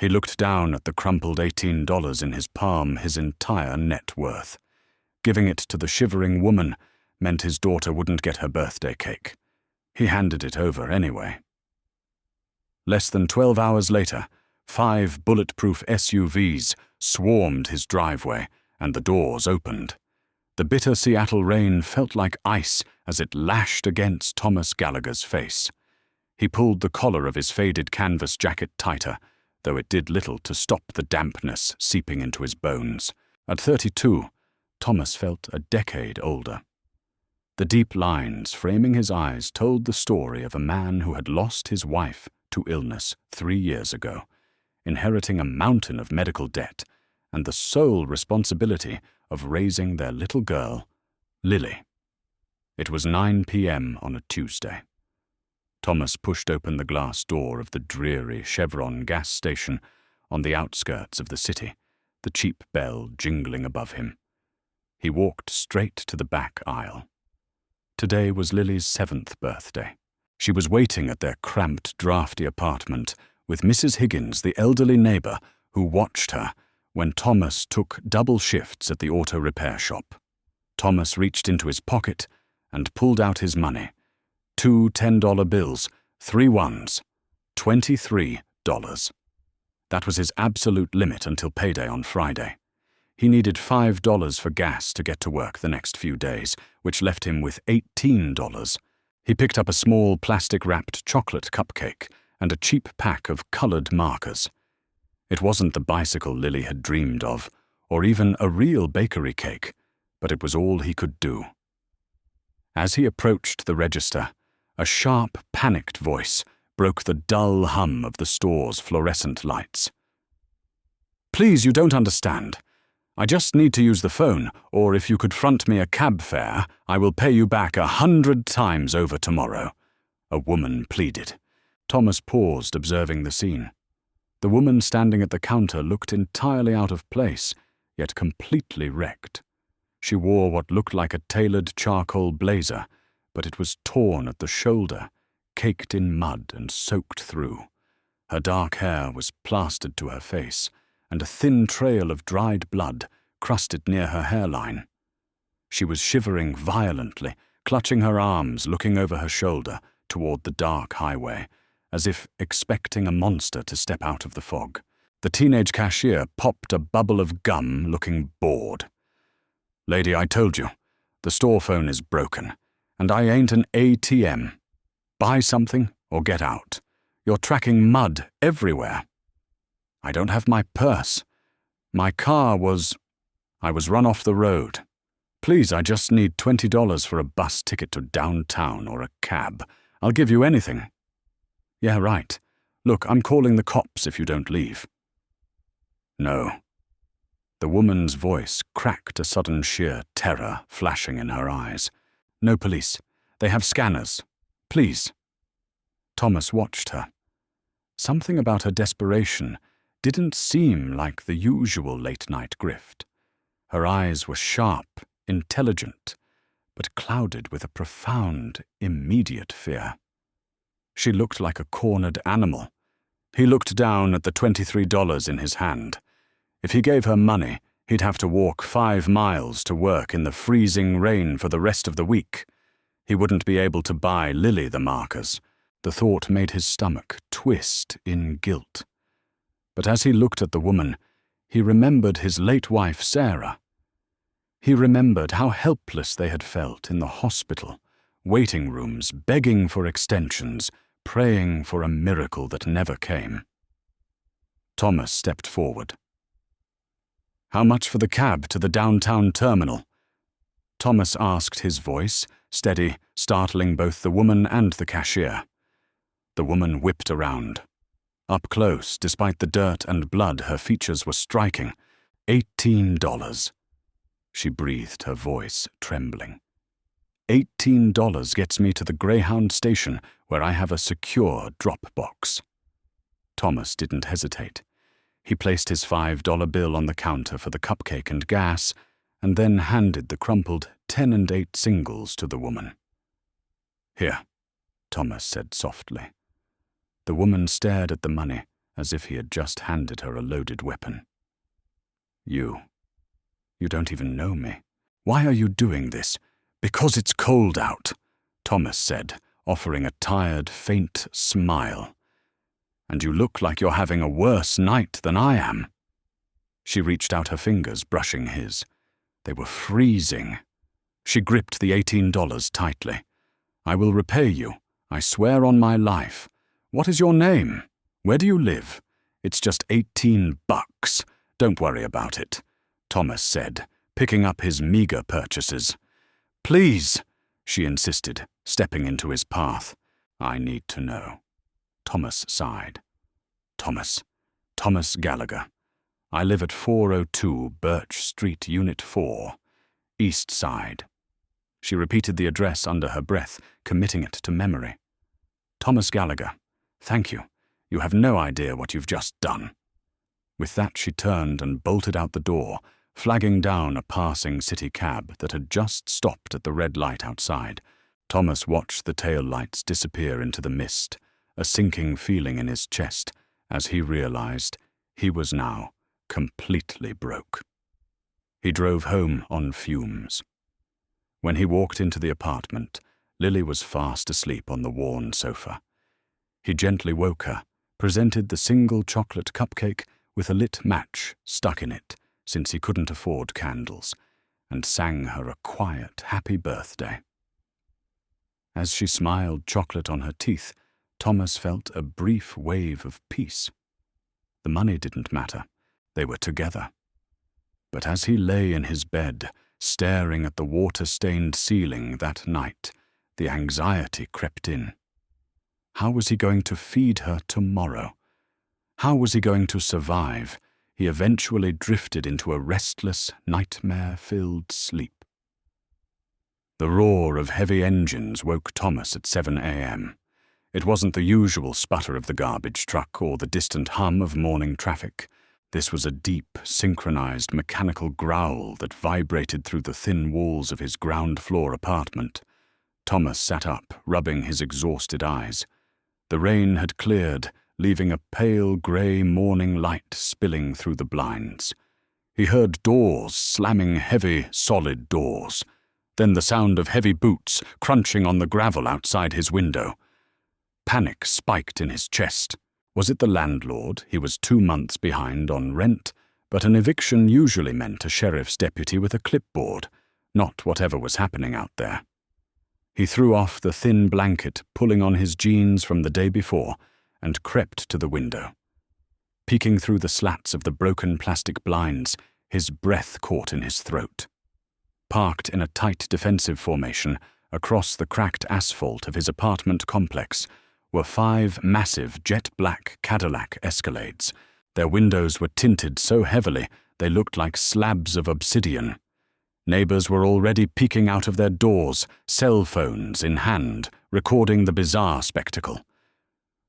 He looked down at the crumpled $18 in his palm, his entire net worth. Giving it to the shivering woman meant his daughter wouldn't get her birthday cake. He handed it over anyway. Less than 12 hours later, 5 bulletproof SUVs swarmed his driveway, and the doors opened. The bitter Seattle rain felt like ice as it lashed against Thomas Gallagher's face. He pulled the collar of his faded canvas jacket tighter, though it did little to stop the dampness seeping into his bones. At 32, Thomas felt a decade older. The deep lines framing his eyes told the story of a man who had lost his wife to illness 3 years ago, inheriting a mountain of medical debt and the sole responsibility of raising their little girl, Lily. It was 9 p.m. on a Tuesday. Thomas pushed open the glass door of the dreary Chevron gas station on the outskirts of the city, the cheap bell jingling above him. He walked straight to the back aisle. Today was Lily's 7th birthday. She was waiting at their cramped, drafty apartment with Mrs. Higgins, the elderly neighbor, who watched her when Thomas took double shifts at the auto repair shop. Thomas reached into his pocket and pulled out his money. 2 $10 bills, 3 ones, $23. That was his absolute limit until payday on Friday. He needed $5 for gas to get to work the next few days, which left him with $18. He picked up a small plastic-wrapped chocolate cupcake and a cheap pack of colored markers. It wasn't the bicycle Lily had dreamed of, or even a real bakery cake, but it was all he could do. As he approached the register, a sharp, panicked voice broke the dull hum of the store's fluorescent lights. "Please, you don't understand. I just need to use the phone, or if you could front me a cab fare, I will pay you back 100 times over tomorrow," a woman pleaded. Thomas paused, observing the scene. The woman standing at the counter looked entirely out of place, yet completely wrecked. She wore what looked like a tailored charcoal blazer, but it was torn at the shoulder, caked in mud and soaked through. Her dark hair was plastered to her face, and a thin trail of dried blood crusted near her hairline. She was shivering violently, clutching her arms, looking over her shoulder toward the dark highway, as if expecting a monster to step out of the fog. The teenage cashier popped a bubble of gum, looking bored. "Lady, I told you, the store phone is broken, and I ain't an ATM. Buy something or get out. You're tracking mud everywhere." "I don't have my purse. My car I was run off the road. Please, I just need $20 for a bus ticket to downtown or a cab. I'll give you anything." "Yeah, right. Look, I'm calling the cops if you don't leave." "No." The woman's voice cracked, a sudden sheer terror flashing in her eyes. "No police. They have scanners. Please." Thomas watched her. Something about her desperation didn't seem like the usual late-night grift. Her eyes were sharp, intelligent, but clouded with a profound, immediate fear. She looked like a cornered animal. He looked down at the $23 in his hand. If he gave her money, he'd have to walk 5 miles to work in the freezing rain for the rest of the week. He wouldn't be able to buy Lily the markers. The thought made his stomach twist in guilt. But as he looked at the woman, he remembered his late wife, Sarah. He remembered how helpless they had felt in the hospital, waiting rooms, begging for extensions, praying for a miracle that never came. Thomas stepped forward. "How much for the cab to the downtown terminal?" Thomas asked, his voice steady, startling both the woman and the cashier. The woman whipped around. Up close, despite the dirt and blood her features were striking, $18. She breathed, her voice trembling. $18 gets me to the Greyhound station, where I have a secure drop box. Thomas didn't hesitate. He placed his $5 bill on the counter for the cupcake and gas, and then handed the crumpled 10 and 8 singles to the woman. "Here," Thomas said softly. The woman stared at the money as if he had just handed her a loaded weapon. You don't even know me. Why are you doing this? Because it's cold out, Thomas said, offering a tired, faint smile. And you look like you're having a worse night than I am. She reached out her fingers, brushing his. They were freezing. She gripped the $18 tightly. I will repay you. I swear on my life. What is your name? Where do you live? It's just $18. Don't worry about it, Thomas said, picking up his meager purchases. Please, she insisted, stepping into his path. I need to know. Thomas sighed. Thomas Gallagher. I live at 402 Birch Street, Unit 4, East Side. She repeated the address under her breath, committing it to memory. Thomas Gallagher. Thank you. You have no idea what you've just done. With that, she turned and bolted out the door, flagging down a passing city cab that had just stopped at the red light outside. Thomas watched the tail lights disappear into the mist, a sinking feeling in his chest as he realized he was now completely broke. He drove home on fumes. When he walked into the apartment, Lily was fast asleep on the worn sofa. He gently woke her, presented the single chocolate cupcake with a lit match stuck in it, since he couldn't afford candles, and sang her a quiet, happy birthday. As she smiled chocolate on her teeth, Thomas felt a brief wave of peace. The money didn't matter. They were together. But as he lay in his bed, staring at the water-stained ceiling that night, the anxiety crept in. How was he going to feed her tomorrow? How was he going to survive? He eventually drifted into a restless, nightmare-filled sleep. The roar of heavy engines woke Thomas at 7 a.m. It wasn't the usual sputter of the garbage truck or the distant hum of morning traffic. This was a deep, synchronized mechanical growl that vibrated through the thin walls of his ground-floor apartment. Thomas sat up, rubbing his exhausted eyes. The rain had cleared, leaving a pale grey morning light spilling through the blinds. He heard doors slamming, heavy, solid doors. Then the sound of heavy boots crunching on the gravel outside his window. Panic spiked in his chest. Was it the landlord? He was 2 months behind on rent, but an eviction usually meant a sheriff's deputy with a clipboard, not whatever was happening out there. He threw off the thin blanket, pulling on his jeans from the day before, and crept to the window. Peeking through the slats of the broken plastic blinds, his breath caught in his throat. Parked in a tight defensive formation across the cracked asphalt of his apartment complex were 5 massive jet-black Cadillac Escalades. Their windows were tinted so heavily they looked like slabs of obsidian. Neighbors were already peeking out of their doors, cell phones in hand, recording the bizarre spectacle.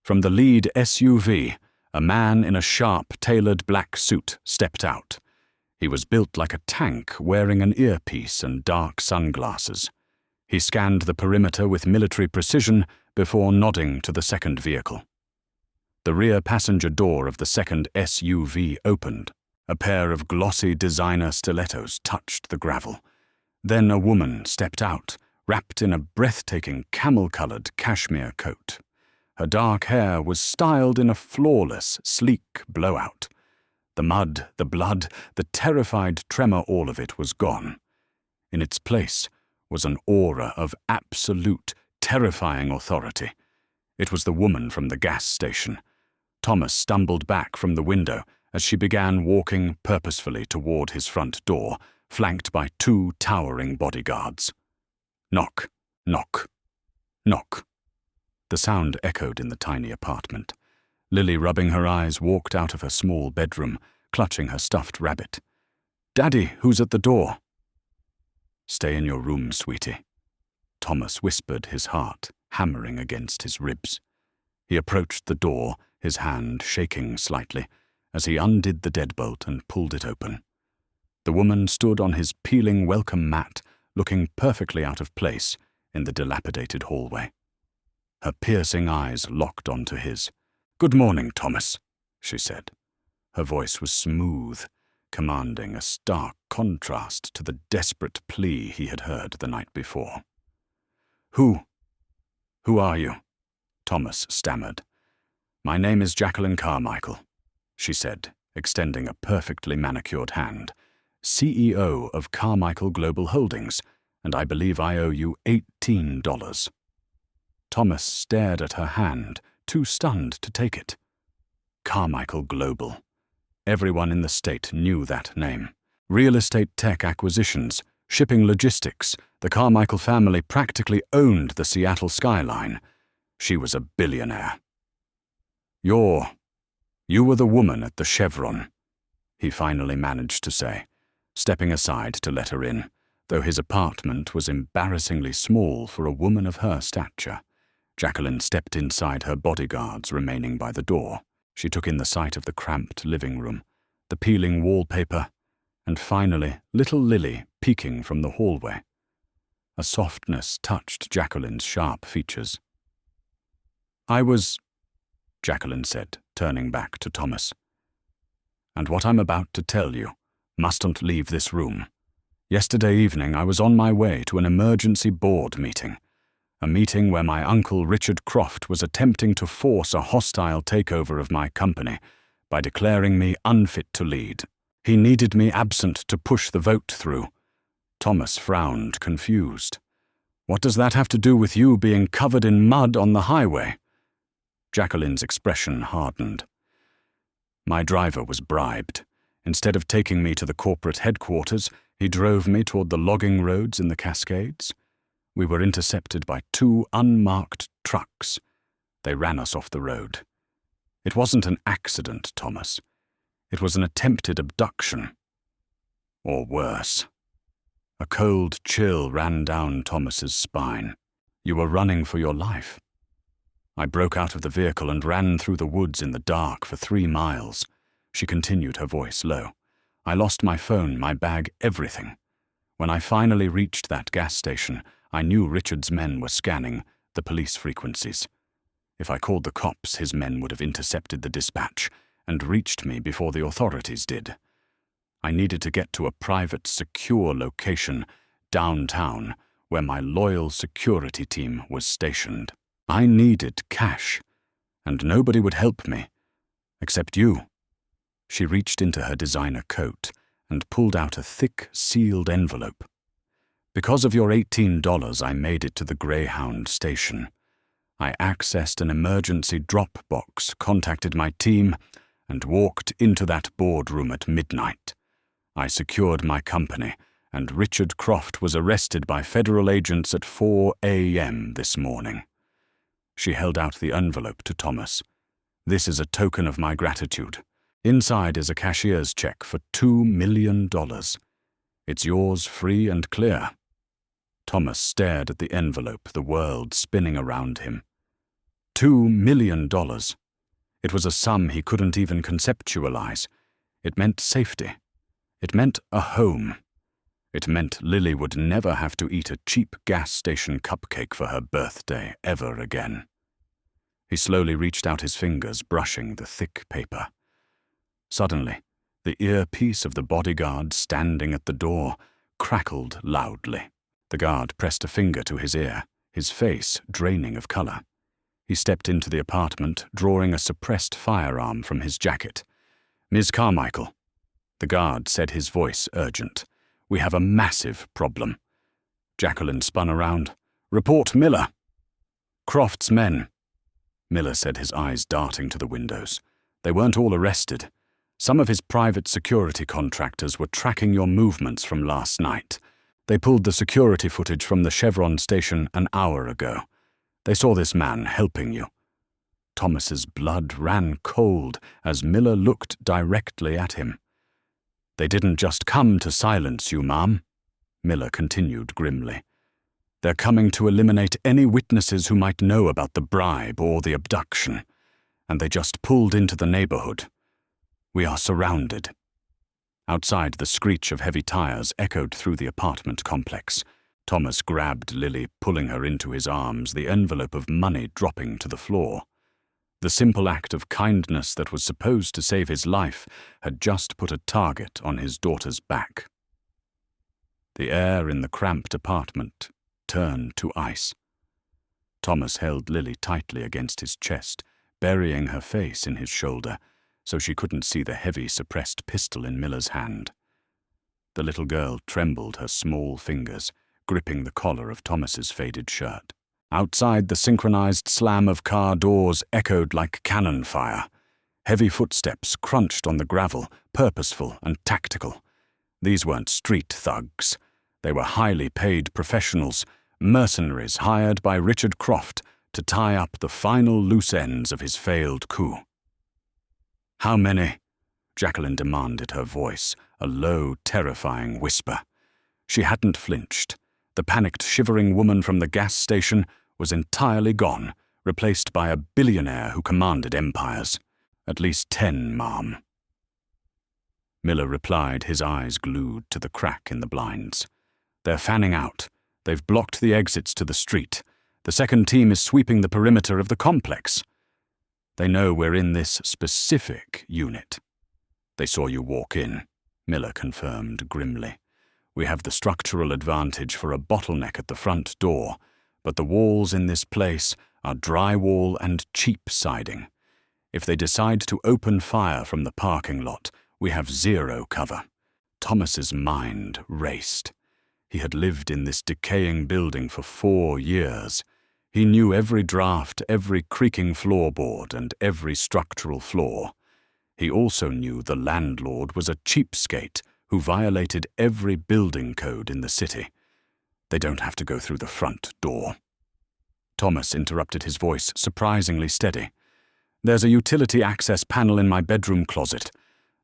From the lead SUV, a man in a sharp, tailored black suit stepped out. He was built like a tank, wearing an earpiece and dark sunglasses. He scanned the perimeter with military precision before nodding to the second vehicle. The rear passenger door of the second SUV opened. A pair of glossy designer stilettos touched the gravel. Then a woman stepped out, wrapped in a breathtaking camel-colored cashmere coat. Her dark hair was styled in a flawless, sleek blowout. The mud, the blood, the terrified tremor, all of it was gone. In its place was an aura of absolute, terrifying authority. It was the woman from the gas station. Thomas stumbled back from the window as she began walking purposefully toward his front door, flanked by 2 towering bodyguards. Knock, knock, knock. The sound echoed in the tiny apartment. Lily, rubbing her eyes, walked out of her small bedroom, clutching her stuffed rabbit. "Daddy, who's at the door?" "Stay in your room, sweetie," Thomas whispered, his heart hammering against his ribs. He approached the door, his hand shaking slightly, as he undid the deadbolt and pulled it open. The woman stood on his peeling welcome mat, looking perfectly out of place in the dilapidated hallway. Her piercing eyes locked onto his. "Good morning, Thomas." she said. Her voice was smooth, commanding a stark contrast to the desperate plea he had heard the night before. Who are you? Thomas stammered. My name is Jacqueline Carmichael, she said, extending a perfectly manicured hand. CEO of Carmichael Global Holdings, and I believe I owe you $18. Thomas stared at her hand, too stunned to take it. Carmichael Global. Everyone in the state knew that name. Real estate tech acquisitions, shipping logistics, the Carmichael family practically owned the Seattle skyline. She was a billionaire. You were the woman at the Chevron, he finally managed to say, stepping aside to let her in, though his apartment was embarrassingly small for a woman of her stature. Jacqueline stepped inside, her bodyguards remaining by the door. She took in the sight of the cramped living room, the peeling wallpaper, and finally little Lily peeking from the hallway. A softness touched Jacqueline's sharp features. Jacqueline said, turning back to Thomas. And what I'm about to tell you mustn't leave this room. Yesterday evening I was on my way to an emergency board meeting, a meeting where my uncle Richard Croft was attempting to force a hostile takeover of my company by declaring me unfit to lead. He needed me absent to push the vote through. Thomas frowned, confused. What does that have to do with you being covered in mud on the highway? Jacqueline's expression hardened. My driver was bribed. Instead of taking me to the corporate headquarters, he drove me toward the logging roads in the Cascades. We were intercepted by 2 unmarked trucks. They ran us off the road. It wasn't an accident, Thomas. It was an attempted abduction. Or worse. A cold chill ran down Thomas's spine. You were running for your life. I broke out of the vehicle and ran through the woods in the dark for 3 miles. She continued, her voice low. I lost my phone, my bag, everything. When I finally reached that gas station, I knew Richard's men were scanning the police frequencies. If I called the cops, his men would have intercepted the dispatch and reached me before the authorities did. I needed to get to a private, secure location downtown where my loyal security team was stationed. I needed cash, and nobody would help me, except you. She reached into her designer coat and pulled out a thick, sealed envelope. Because of your $18, I made it to the Greyhound station. I accessed an emergency drop box, contacted my team, and walked into that boardroom at midnight. I secured my company, and Richard Croft was arrested by federal agents at 4 a.m. this morning. She held out the envelope to Thomas. This is a token of my gratitude. Inside is a cashier's check for $2 million. It's yours free and clear. Thomas stared at the envelope, the world spinning around him. $2 million. It was a sum he couldn't even conceptualize. It meant safety. It meant a home. It meant Lily would never have to eat a cheap gas station cupcake for her birthday ever again. He slowly reached out his fingers, brushing the thick paper. Suddenly, the earpiece of the bodyguard standing at the door crackled loudly. The guard pressed a finger to his ear, his face draining of color. He stepped into the apartment, drawing a suppressed firearm from his jacket. Ms. Carmichael. The guard said, his voice urgent. We have a massive problem. Jacqueline spun around. Report Miller. Croft's men. Miller said, his eyes darting to the windows. They weren't all arrested. Some of his private security contractors were tracking your movements from last night. They pulled the security footage from the Chevron station an hour ago. They saw this man helping you. Thomas's blood ran cold as Miller looked directly at him. They didn't just come to silence you, ma'am, Miller continued grimly. They're coming to eliminate any witnesses who might know about the bribe or the abduction, and they just pulled into the neighborhood. We are surrounded. Outside, the screech of heavy tires echoed through the apartment complex. Thomas grabbed Lily, pulling her into his arms, the envelope of money dropping to the floor. The simple act of kindness that was supposed to save his life had just put a target on his daughter's back. The air in the cramped apartment turned to ice. Thomas held Lily tightly against his chest, burying her face in his shoulder, so she couldn't see the heavy, suppressed pistol in Miller's hand. The little girl trembled her small fingers, gripping the collar of Thomas's faded shirt. Outside, the synchronized slam of car doors echoed like cannon fire. Heavy footsteps crunched on the gravel, purposeful and tactical. These weren't street thugs. They were highly paid professionals, mercenaries hired by Richard Croft to tie up the final loose ends of his failed coup. "How many?" Jacqueline demanded, her voice a low, terrifying whisper. She hadn't flinched. The panicked, shivering woman from the gas station was entirely gone, replaced by a billionaire who commanded empires. "At least 10, ma'am." Miller replied, his eyes glued to the crack in the blinds. "They're fanning out. They've blocked the exits to the street. The second team is sweeping the perimeter of the complex. They know we're in this specific unit." "They saw you walk in," Miller confirmed grimly. "We have the structural advantage for a bottleneck at the front door, but the walls in this place are drywall and cheap siding. If they decide to open fire from the parking lot, we have zero cover." Thomas's mind raced. He had lived in this decaying building for 4 years. He knew every draft, every creaking floorboard, and every structural flaw. He also knew the landlord was a cheapskate who violated every building code in the city. "They don't have to go through the front door." Thomas interrupted, his voice surprisingly steady. "There's a utility access panel in my bedroom closet.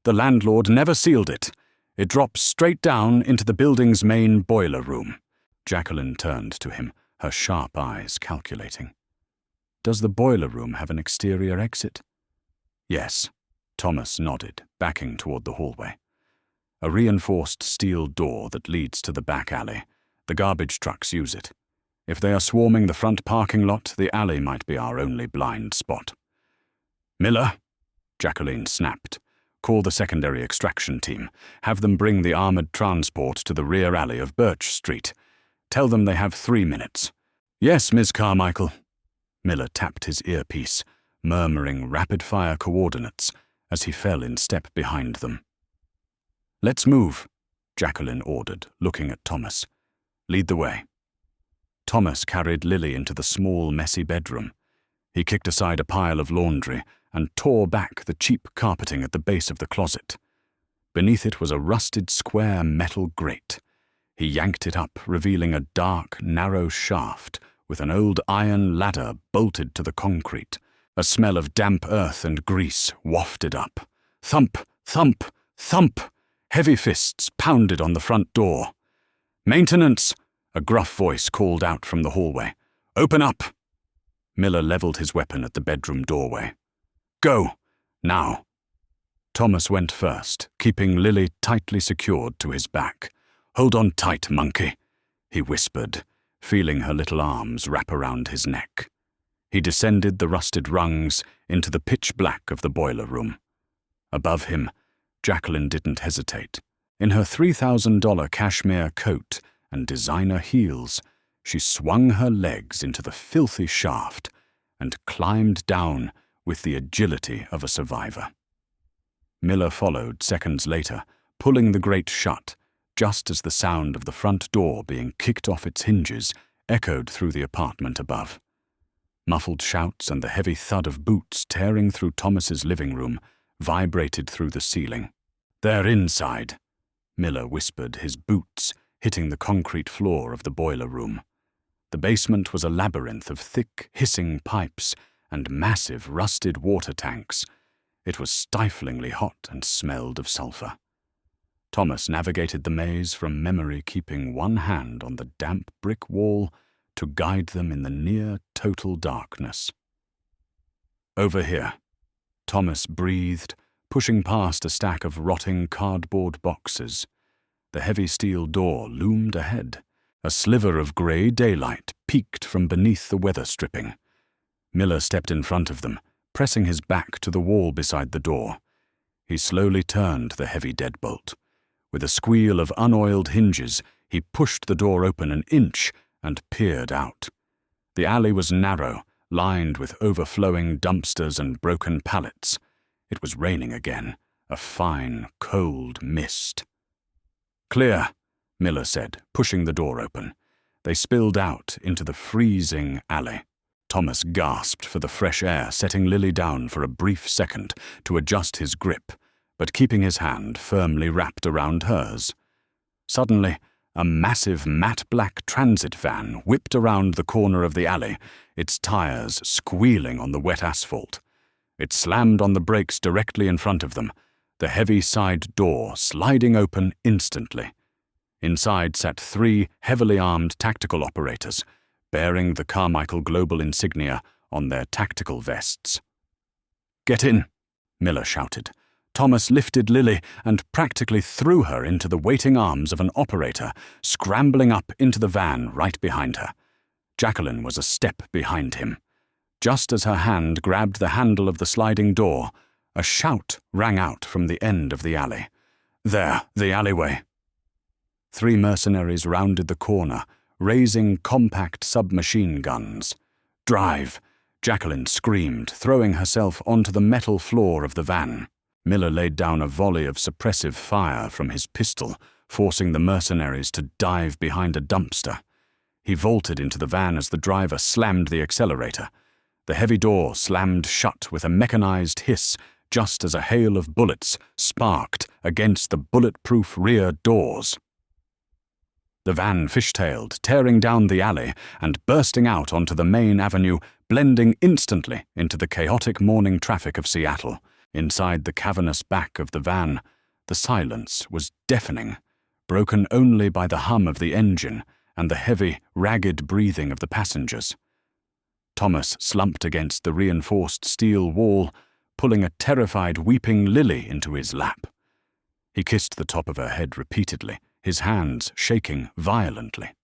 The landlord never sealed it. It drops straight down into the building's main boiler room." Jacqueline turned to him, her sharp eyes calculating. "Does the boiler room have an exterior exit?" "Yes," Thomas nodded, backing toward the hallway. "A reinforced steel door that leads to the back alley. The garbage trucks use it. If they are swarming the front parking lot, the alley might be our only blind spot." "Miller," Jacqueline snapped, "call the secondary extraction team. Have them bring the armored transport to the rear alley of Birch Street. Tell them they have 3 minutes." "Yes, Ms. Carmichael." Miller tapped his earpiece, murmuring rapid-fire coordinates as he fell in step behind them. "Let's move," Jacqueline ordered, looking at Thomas. "Lead the way." Thomas carried Lily into the small, messy bedroom. He kicked aside a pile of laundry and tore back the cheap carpeting at the base of the closet. Beneath it was a rusted square metal grate. He yanked it up, revealing a dark, narrow shaft with an old iron ladder bolted to the concrete. A smell of damp earth and grease wafted up. Thump, thump, thump! Heavy fists pounded on the front door. "Maintenance!" a gruff voice called out from the hallway. "Open up!" Miller leveled his weapon at the bedroom doorway. "Go! Now!" Thomas went first, keeping Lily tightly secured to his back. "Hold on tight, monkey," he whispered, feeling her little arms wrap around his neck. He descended the rusted rungs into the pitch black of the boiler room. Above him, Jacqueline didn't hesitate. In her $3,000 cashmere coat and designer heels, she swung her legs into the filthy shaft and climbed down with the agility of a survivor. Miller followed seconds later, pulling the grate shut, just as the sound of the front door being kicked off its hinges echoed through the apartment above. Muffled shouts and the heavy thud of boots tearing through Thomas's living room vibrated through the ceiling. "They're inside," Miller whispered, his boots hitting the concrete floor of the boiler room. The basement was a labyrinth of thick, hissing pipes and massive, rusted water tanks. It was stiflingly hot and smelled of sulfur. Thomas navigated the maze from memory, keeping one hand on the damp brick wall to guide them in the near-total darkness. "Over here," Thomas breathed, pushing past a stack of rotting cardboard boxes. The heavy steel door loomed ahead. A sliver of grey daylight peeked from beneath the weather stripping. Miller stepped in front of them, pressing his back to the wall beside the door. He slowly turned the heavy deadbolt. With a squeal of unoiled hinges, he pushed the door open an inch and peered out. The alley was narrow, lined with overflowing dumpsters and broken pallets. It was raining again, a fine, cold mist. "Clear," Miller said, pushing the door open. They spilled out into the freezing alley. Thomas gasped for the fresh air, setting Lily down for a brief second to adjust his grip, but keeping his hand firmly wrapped around hers. Suddenly, a massive matte-black transit van whipped around the corner of the alley, its tires squealing on the wet asphalt. It slammed on the brakes directly in front of them, the heavy side door sliding open instantly. Inside sat 3 heavily armed tactical operators, bearing the Carmichael Global insignia on their tactical vests. "Get in," Miller shouted. Thomas lifted Lily and practically threw her into the waiting arms of an operator, scrambling up into the van right behind her. Jacqueline was a step behind him. Just as her hand grabbed the handle of the sliding door, a shout rang out from the end of the alley. "There, the alleyway." 3 mercenaries rounded the corner, raising compact submachine guns. "Drive!" Jacqueline screamed, throwing herself onto the metal floor of the van. Miller laid down a volley of suppressive fire from his pistol, forcing the mercenaries to dive behind a dumpster. He vaulted into the van as the driver slammed the accelerator. The heavy door slammed shut with a mechanized hiss just as a hail of bullets sparked against the bulletproof rear doors. The van fishtailed, tearing down the alley and bursting out onto the main avenue, blending instantly into the chaotic morning traffic of Seattle. Inside the cavernous back of the van, the silence was deafening, broken only by the hum of the engine and the heavy, ragged breathing of the passengers. Thomas slumped against the reinforced steel wall, pulling a terrified, weeping Lily into his lap. He kissed the top of her head repeatedly, his hands shaking violently.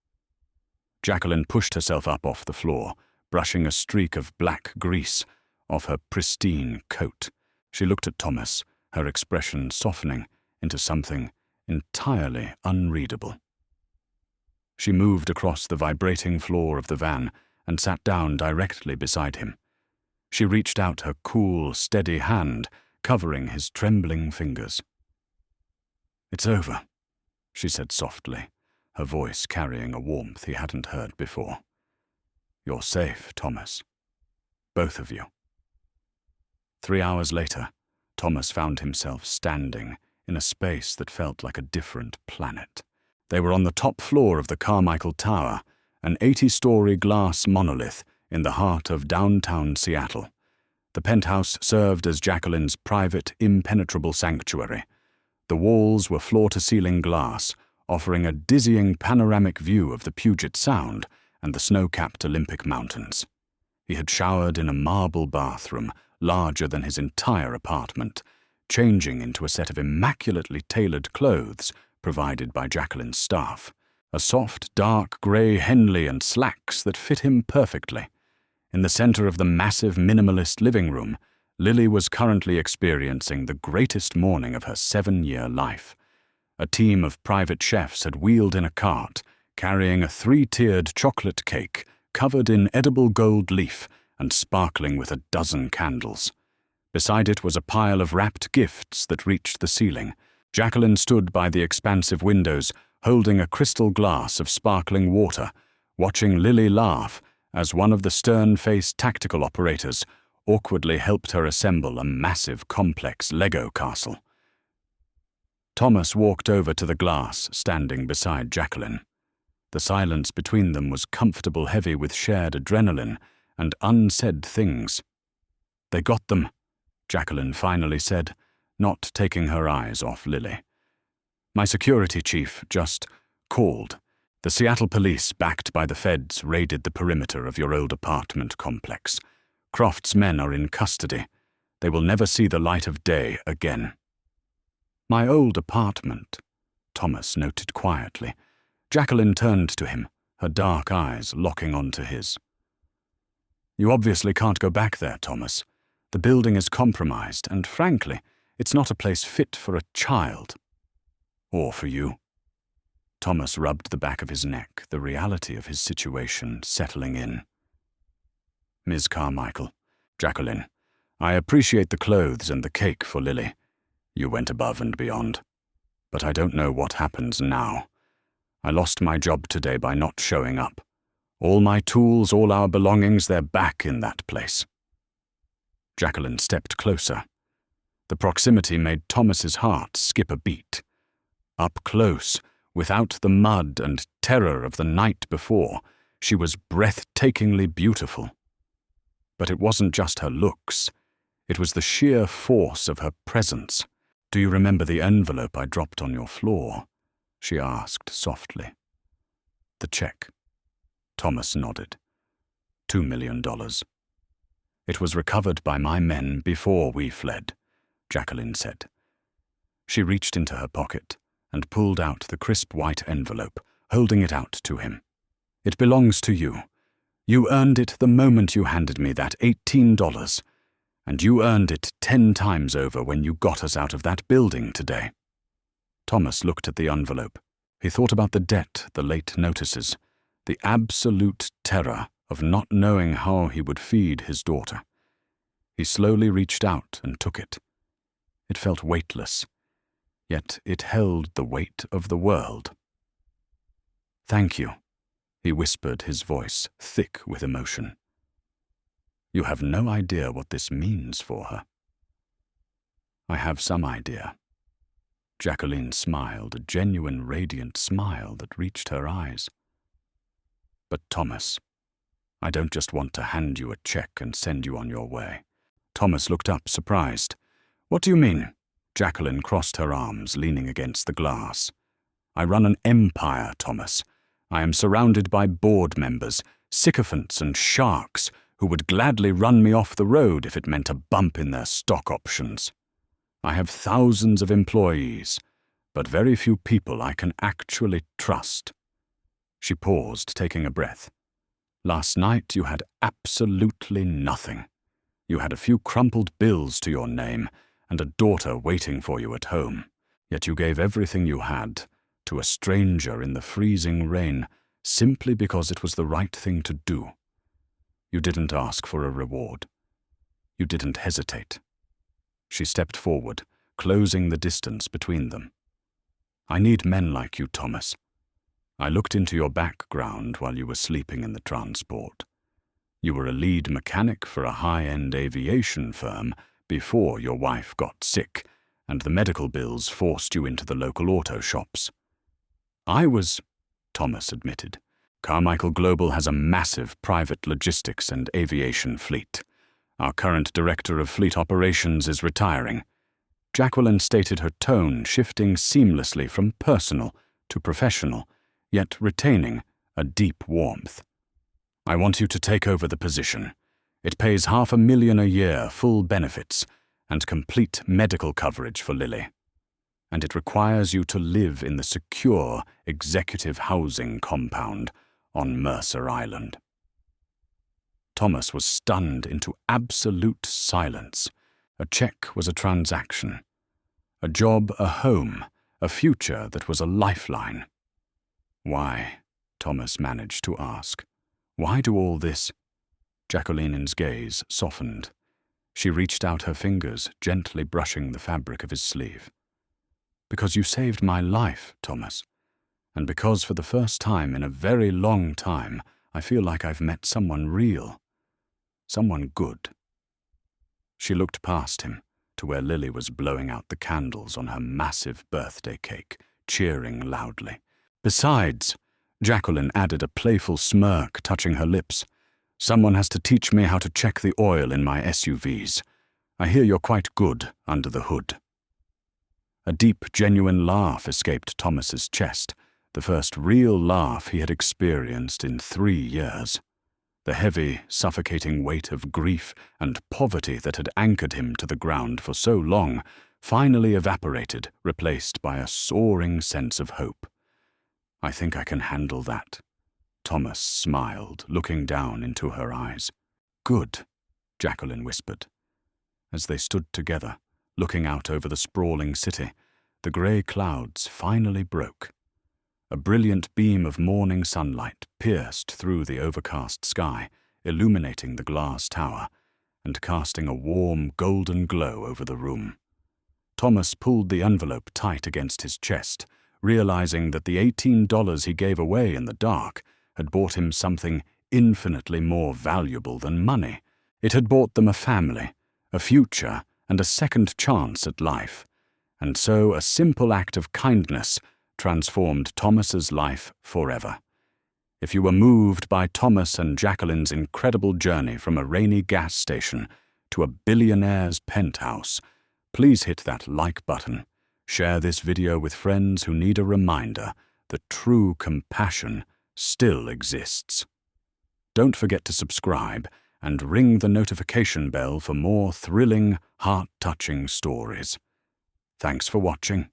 Jacqueline pushed herself up off the floor, brushing a streak of black grease off her pristine coat. She looked at Thomas, her expression softening into something entirely unreadable. She moved across the vibrating floor of the van and sat down directly beside him. She reached out her cool, steady hand, covering his trembling fingers. "It's over," she said softly, her voice carrying a warmth he hadn't heard before. "You're safe, Thomas. Both of you." 3 hours later, Thomas found himself standing in a space that felt like a different planet. They were on the top floor of the Carmichael Tower, an 80-story glass monolith in the heart of downtown Seattle. The penthouse served as Jacqueline's private, impenetrable sanctuary. The walls were floor-to-ceiling glass, offering a dizzying panoramic view of the Puget Sound and the snow-capped Olympic Mountains. He had showered in a marble bathroom, larger than his entire apartment, changing into a set of immaculately tailored clothes provided by Jacqueline's staff, a soft, dark grey Henley and slacks that fit him perfectly. In the center of the massive minimalist living room, Lily was currently experiencing the greatest morning of her 7-year life. A team of private chefs had wheeled in a cart, carrying a 3-tiered chocolate cake covered in edible gold leaf and sparkling with a dozen candles. Beside it was a pile of wrapped gifts that reached the ceiling. Jacqueline stood by the expansive windows, holding a crystal glass of sparkling water, watching Lily laugh as one of the stern-faced tactical operators awkwardly helped her assemble a massive, complex Lego castle. Thomas walked over to the glass, standing beside Jacqueline. The silence between them was comfortable, heavy with shared adrenaline and unsaid things. "They got them," Jacqueline finally said, not taking her eyes off Lily. "My security chief just called. The Seattle police, backed by the feds, raided the perimeter of your old apartment complex. Croft's men are in custody. They will never see the light of day again." "My old apartment," Thomas noted quietly. Jacqueline turned to him, her dark eyes locking onto his. "You obviously can't go back there, Thomas. The building is compromised, and frankly, it's not a place fit for a child. Or for you. Thomas rubbed the back of his neck, the reality of his situation settling in. Ms. Carmichael, Jacqueline, I appreciate the clothes and the cake for Lily. You went above and beyond. But I don't know what happens now. I lost my job today by not showing up. All my tools, all our belongings, they're back in that place. Jacqueline stepped closer. The proximity made Thomas's heart skip a beat. Up close, without the mud and terror of the night before, she was breathtakingly beautiful. But it wasn't just her looks. It was the sheer force of her presence. Do you remember the envelope I dropped on your floor? She asked softly. The check. Thomas nodded. $2 million. It was recovered by my men before we fled, Jacqueline said. She reached into her pocket and pulled out the crisp white envelope, holding it out to him. It belongs to you. You earned it the moment you handed me that $18, and you earned it 10 times over when you got us out of that building today. Thomas looked at the envelope. He thought about the debt, the late notices, the absolute terror of not knowing how he would feed his daughter. He slowly reached out and took it. It felt weightless, yet it held the weight of the world. Thank you, he whispered, his voice thick with emotion. You have no idea what this means for her. I have some idea. Jacqueline smiled, a genuine, radiant smile that reached her eyes. But Thomas, I don't just want to hand you a check and send you on your way. Thomas looked up, surprised. What do you mean? Jacqueline crossed her arms, leaning against the glass. I run an empire, Thomas. I am surrounded by board members, sycophants and sharks who would gladly run me off the road if it meant a bump in their stock options. I have thousands of employees, but very few people I can actually trust. She paused, taking a breath. Last night you had absolutely nothing. You had a few crumpled bills to your name and a daughter waiting for you at home, yet you gave everything you had to a stranger in the freezing rain simply because it was the right thing to do. You didn't ask for a reward. You didn't hesitate. She stepped forward, closing the distance between them. I need men like you, Thomas. I looked into your background while you were sleeping in the transport. You were a lead mechanic for a high-end aviation firm before your wife got sick, and the medical bills forced you into the local auto shops. I was, Thomas admitted. Carmichael Global has a massive private logistics and aviation fleet. Our current director of fleet operations is retiring. Jacqueline stated, her tone shifting seamlessly from personal to professional, yet retaining a deep warmth. I want you to take over the position. It pays $500,000 a year, full benefits, and complete medical coverage for Lily. And it requires you to live in the secure executive housing compound on Mercer Island. Thomas was stunned into absolute silence. A check was a transaction. A job, a home, a future that was a lifeline. Why? Thomas managed to ask. Why do all this? Jacqueline's gaze softened. She reached out her fingers, gently brushing the fabric of his sleeve. Because you saved my life, Thomas. And because for the first time in a very long time, I feel like I've met someone real. Someone good. She looked past him to where Lily was blowing out the candles on her massive birthday cake, cheering loudly. Besides, Jacqueline added, a playful smirk touching her lips, someone has to teach me how to check the oil in my SUVs. I hear you're quite good under the hood. A deep, genuine laugh escaped Thomas's chest, the first real laugh he had experienced in 3 years. The heavy, suffocating weight of grief and poverty that had anchored him to the ground for so long finally evaporated, replaced by a soaring sense of hope. I think I can handle that. Thomas smiled, looking down into her eyes. Good, Jacqueline whispered. As they stood together, looking out over the sprawling city, the grey clouds finally broke. A brilliant beam of morning sunlight pierced through the overcast sky, illuminating the glass tower and casting a warm, golden glow over the room. Thomas pulled the envelope tight against his chest, realizing that the $18 he gave away in the dark had bought him something infinitely more valuable than money. It had bought them a family, a future, and a second chance at life. And so a simple act of kindness transformed Thomas's life forever. If you were moved by Thomas and Jacqueline's incredible journey from a rainy gas station to a billionaire's penthouse, please hit that like button. Share this video with friends who need a reminder that true compassion still exists. Don't forget to subscribe and ring the notification bell for more thrilling, heart-touching stories. Thanks for watching.